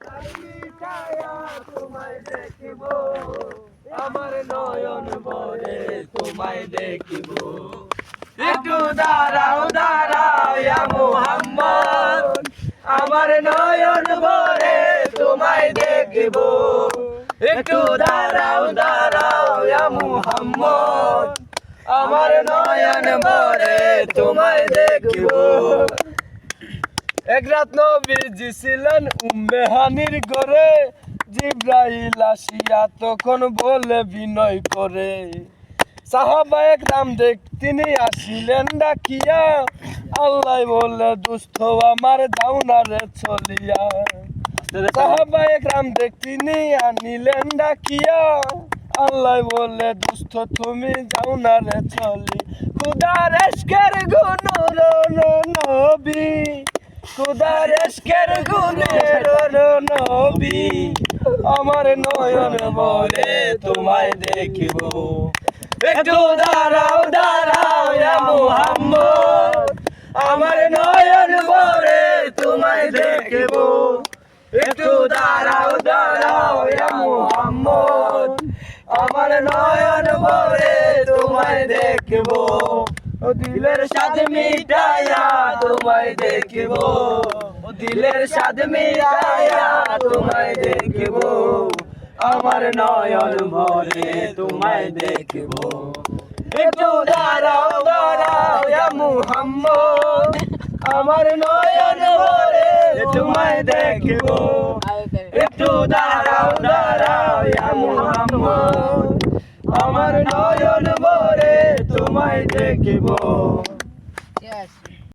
মিটায়া তোমায় দেখিব, আমার নয়ন ভরে তোমায় দেখিব। একটু দাঁড়াও দাঁড়াও ইয়া মুহাম্মদ, আমার নয়ন ভরে তোমায় দেখিব। একটু দাঁড়াও দাঁড়াও ইয়া মুহাম্মদ, আমার নয়ন ভরে তোমায় দেখিব। এক রাত নবীজি ছিলেন উম্মে হানির ঘরে, জিবরাইল আসিয়া তখন বলে বিনয় করে, সাহাবায়ে কেরাম তিনি আসিলেন ডাকিয়া, আল্লাহ বলে দুস্থ আমার দাও না রে চলিয়া। সাহাবায়ে কেরাম তিনি আনিলেন ডাকিয়া, আল্লাহ বলে দুস্থ তুমি যাও না রে চলি। খুদার ইশকের গুণর নবী, খুদার ইশকের গুণের নবী, আমার নয়ন ভরে তোমায় দেখিব। একটু দাঁড়াও দাঁড়াও ইয়া মুহাম্মদ, আমার নয়ন ভরে তোমায় দেখিব। একটু দাঁড়াও দাঁড়াও ইয়া মুহাম্মদ, আমার নয়ন ভরে তোমায় দেখিব। দিলের স্বাদ মিটায়া তোমায় দেখিব, দিলের স্বাদ মিটায়া তোমায় দেখিব। আমার নয়ন ভরে তোমায় দেখিব। একটু দাঁড়াও দাঁড়াও ইয়া মুহাম্মদ, আমার নয়ন ভরে তোমায় দেখিব। একটু দাঁড়াও দাঁড়াও ইয়া মুহাম্মদ, আমার নয়ন ভরে তোমায় দেখিব।